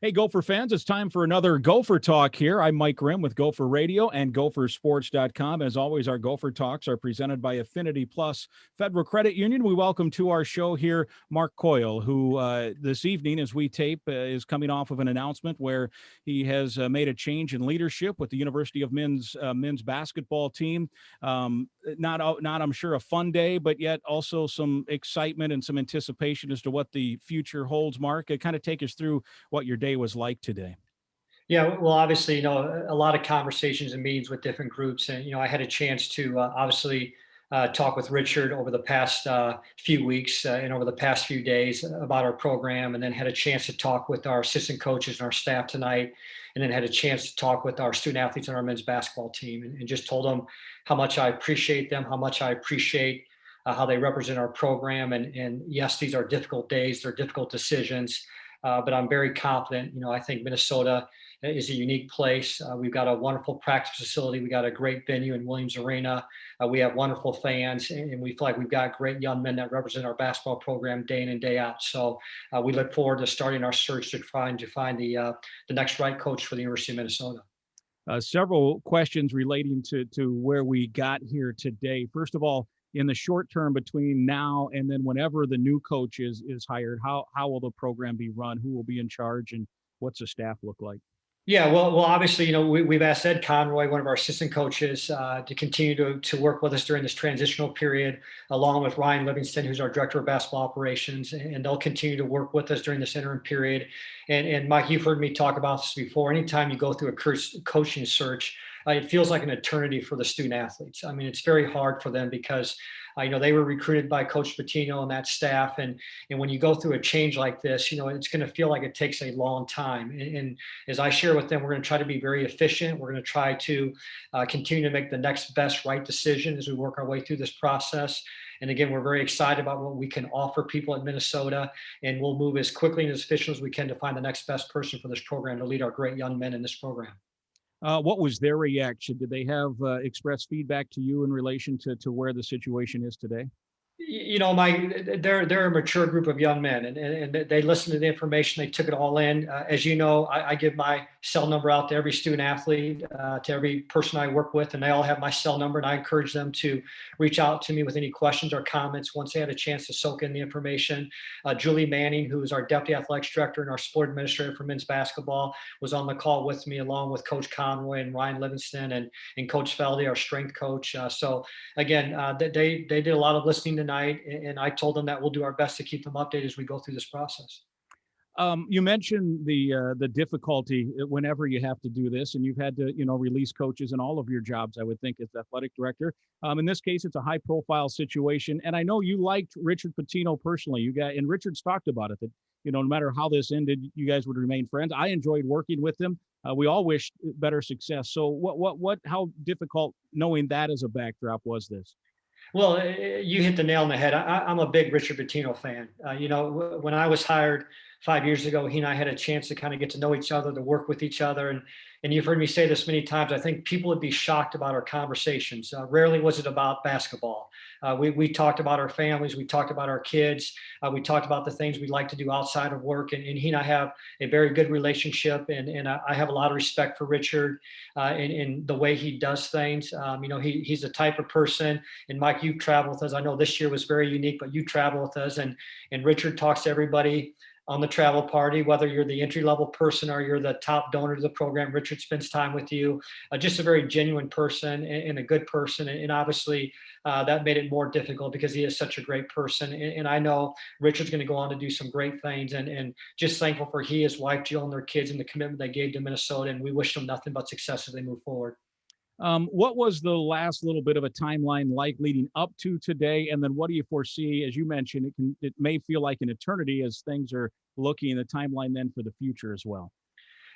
Hey, Gopher fans, it's time for another Gopher Talk here. I'm Mike Grimm with Gopher Radio and gophersports.com. As always, our Gopher Talks are presented by Affinity Plus Federal Credit Union. We welcome to our show here Mark Coyle, who this evening, as we tape, is coming off of an announcement where he has made a change in leadership with the University of men's basketball team. Not, I'm sure, a fun day, but yet also some excitement and some anticipation as to what the future holds. Mark, kind of take us through what your day was like today. Yeah, well, obviously, a lot of conversations and meetings with different groups, and I had a chance to obviously talk with Richard over the past few weeks and over the past few days about our program, and then had a chance to talk with our assistant coaches and our staff tonight, and then had a chance to talk with our student athletes on our men's basketball team, and just told them how much I appreciate them, how much I appreciate how they represent our program, and yes, these are difficult days, they're difficult decisions, but I'm very confident. I think Minnesota is a unique place. We've got a wonderful practice facility. We got a great venue in Williams Arena. We have wonderful fans, and we feel like we've got great young men that represent our basketball program day in and day out. So we look forward to starting our search to find the next right coach for the University of Minnesota. Several questions relating to where we got here today. First of all, in the short term between now and then whenever the new coach is hired, how will the program be run? Who will be in charge, and what's the staff look like? Yeah, well, obviously, we've asked Ed Conroy, one of our assistant coaches, to continue to work with us during this transitional period, along with Ryan Livingston, who's our director of basketball operations, and they'll continue to work with us during this interim period. And Mike, you've heard me talk about this before. Anytime you go through a coaching search, it feels like an eternity for the student athletes. I mean, it's very hard for them because they were recruited by Coach Pitino and that staff, and when you go through a change like this, it's going to feel like it takes a long time. And as I share with them, we're going to try to be very efficient. We're going to try to continue to make the next best right decision as we work our way through this process. And again, we're very excited about what we can offer people at Minnesota, and we'll move as quickly and as efficiently as we can to find the next best person for this program to lead our great young men in this program. What was their reaction? Did they have expressed feedback to you in relation to where the situation is today? Mike, they're a mature group of young men, and they listened to the information. They took it all in. As you know, I give my cell number out to every student athlete, to every person I work with, and they all have my cell number. And I encourage them to reach out to me with any questions or comments once they had a chance to soak in the information. Julie Manning, who is our deputy athletics director and our sport administrator for men's basketball, was on the call with me, along with Coach Conroy and Ryan Livingston and Coach Feldy, our strength coach. So again, they did a lot of listening tonight, and I told them that we'll do our best to keep them updated as we go through this process. You mentioned the difficulty whenever you have to do this, and you've had to release coaches in all of your jobs, I would think, as athletic director. In this case, it's a high profile situation, and I know you liked Richard Pitino personally. And Richard's talked about it, that no matter how this ended, you guys would remain friends. I enjoyed working with him. We all wished better success. So how difficult, knowing that as a backdrop, was this? Well, you hit the nail on the head. I'm a big Richard Pitino fan. When I was hired 5 years ago, he and I had a chance to kind of get to know each other, to work with each other. And you've heard me say this many times. I think people would be shocked about our conversations. Rarely was it about basketball. We talked about our families. We talked about our kids. We talked about the things we'd like to do outside of work. And he and I have a very good relationship. And I have a lot of respect for Richard in the way he does things. He's the type of person. And Mike, you've traveled with us. I know this year was very unique, but you travel with us. And Richard talks to everybody on the travel party, whether you're the entry-level person or you're the top donor to the program. Richard spends time with you. Just a very genuine person and a good person. And obviously that made it more difficult because he is such a great person. And I know Richard's going to go on to do some great things, and just thankful for he, his wife, Jill, and their kids, and the commitment they gave to Minnesota. And we wish them nothing but success as they move forward. What was the last little bit of a timeline like leading up to today? And then what do you foresee? As you mentioned, it may feel like an eternity as things are looking in the timeline then for the future as well.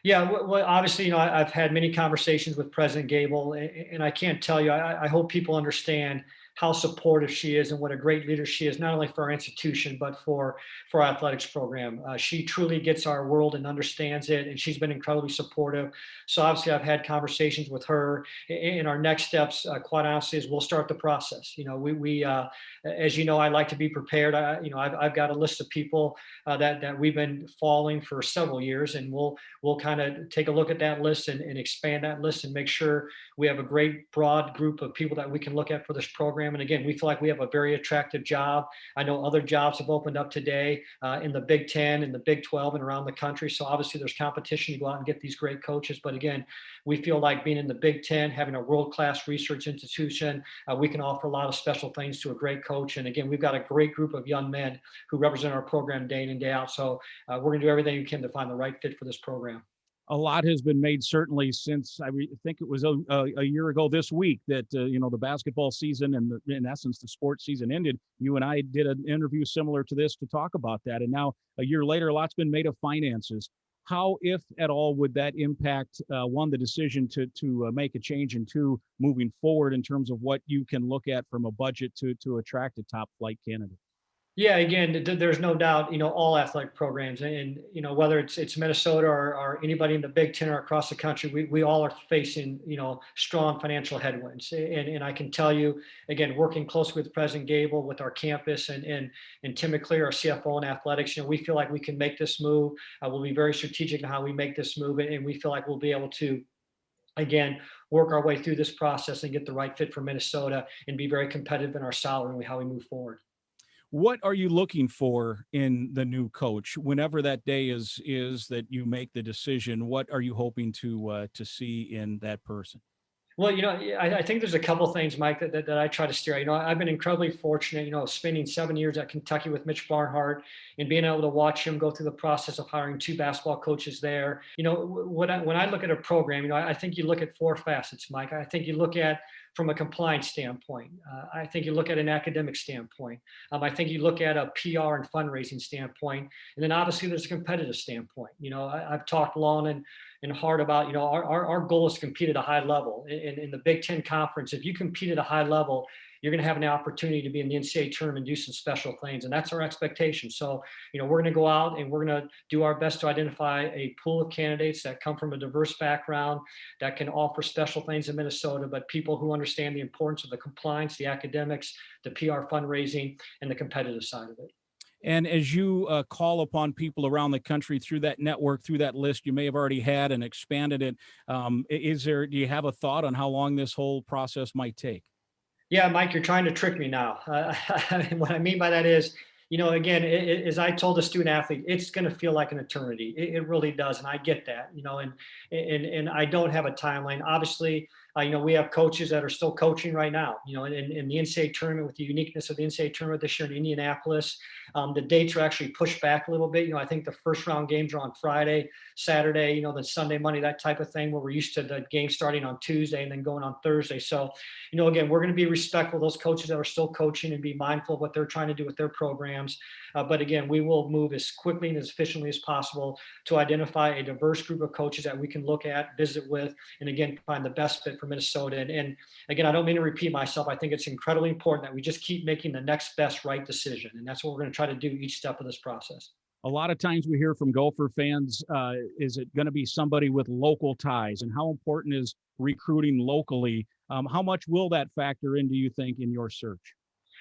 Yeah, well, obviously, I've had many conversations with President Gable, and I can't tell you, I hope people understand how supportive she is and what a great leader she is, not only for our institution, but for our athletics program. She truly gets our world and understands it, and she's been incredibly supportive. So obviously I've had conversations with her, and our next steps, quite honestly, is we'll start the process. We as you know, I like to be prepared. I've got a list of people that we've been following for several years, and we'll kind of take a look at that list and expand that list and make sure we have a great broad group of people that we can look at for this program. And again, we feel like we have a very attractive job. I know other jobs have opened up today in the Big Ten and the Big 12 and around the country. So obviously there's competition to go out and get these great coaches. But again, we feel like being in the Big Ten, having a world-class research institution, we can offer a lot of special things to a great coach. And again, we've got a great group of young men who represent our program day in and day out. So we're going to do everything we can to find the right fit for this program. A lot has been made, certainly, since think it was a year ago this week that the basketball season and in essence the sports season ended. You and I did an interview similar to this to talk about that, and now a year later, a lot's been made of finances. How, if at all, would that impact one, the decision to make a change, and two, moving forward in terms of what you can look at from a budget to attract a top flight candidate? Yeah, again, there's no doubt, all athletic programs, and whether it's Minnesota or anybody in the Big Ten or across the country, we all are facing, strong financial headwinds. And I can tell you, again, working closely with President Gable, with our campus, and Tim McClear, our CFO in athletics, we feel like we can make this move. We'll be very strategic in how we make this move, and we feel like we'll be able to, again, work our way through this process and get the right fit for Minnesota and be very competitive in our salary and how we move forward. What are you looking for in the new coach? Whenever that day is that you make the decision, what are you hoping to see in that person? Well, I think there's a couple things, Mike, that I try to steer. I've been incredibly fortunate, spending 7 years at Kentucky with Mitch Barnhart and being able to watch him go through the process of hiring 2 basketball coaches there. When I look at a program, I think you look at 4 facets, Mike. I think you look at from a compliance standpoint. I think you look at an academic standpoint. I think you look at a PR and fundraising standpoint. And then obviously there's a competitive standpoint. I've talked long and hard about, our goal is to compete at a high level. In the Big Ten Conference, if you compete at a high level, you're going to have an opportunity to be in the NCAA tournament and do some special things. And that's our expectation. So, we're going to go out and we're going to do our best to identify a pool of candidates that come from a diverse background, that can offer special things in Minnesota, but people who understand the importance of the compliance, the academics, the PR fundraising, and the competitive side of it. And as you call upon people around the country through that network, through that list you may have already had and expanded it, do you have a thought on how long this whole process might take? Yeah, Mike, you're trying to trick me now. What I mean by that is, again, as I told the student athlete, it's going to feel like an eternity. It really does. And I get that, and I don't have a timeline. Obviously, we have coaches that are still coaching right now, in the NCAA tournament, with the uniqueness of the NCAA tournament this year in Indianapolis. The dates are actually pushed back a little bit. I think the first round games are on Friday, Saturday, then Sunday, Monday, that type of thing, where we're used to the game starting on Tuesday and then going on Thursday. So, again, we're going to be respectful of those coaches that are still coaching and be mindful of what they're trying to do with their programs. But again, we will move as quickly and as efficiently as possible to identify a diverse group of coaches that we can look at, visit with, and again, find the best fit for Minnesota. And again, I don't mean to repeat myself. I think it's incredibly important that we just keep making the next best right decision. And that's what we're going to try to do each step of this process. A lot of times we hear from Gopher fans, is it going to be somebody with local ties? And how important is recruiting locally? How much will that factor in, do you think, in your search?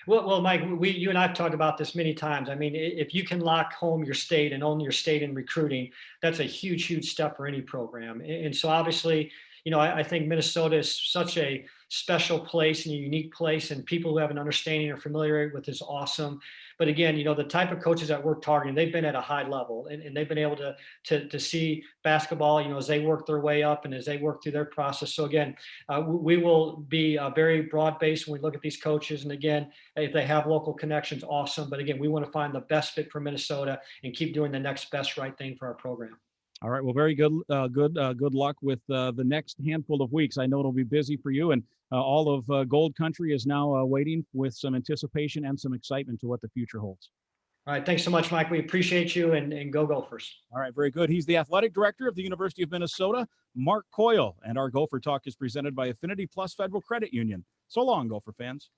Well, Mike, you and I've talked about this many times. I mean, if you can lock home your state and own your state in recruiting, that's a huge, huge step for any program. And so obviously, I think Minnesota is such a special place and a unique place, and people who have an understanding or familiarity with is awesome. But again, the type of coaches that we're targeting, they've been at a high level, and they've been able to see basketball, as they work their way up and as they work through their process. So again, we will be very broad-based when we look at these coaches. And again, if they have local connections, awesome. But again, we want to find the best fit for Minnesota and keep doing the next best right thing for our program. All right. Well, very good. Good luck with the next handful of weeks. I know it'll be busy for you, and all of Gold Country is now waiting with some anticipation and some excitement to what the future holds. All right. Thanks so much, Mike. We appreciate you, and go Gophers. All right. Very good. He's the athletic director of the University of Minnesota, Mark Coyle, and our Gopher Talk is presented by Affinity Plus Federal Credit Union. So long, Gopher fans.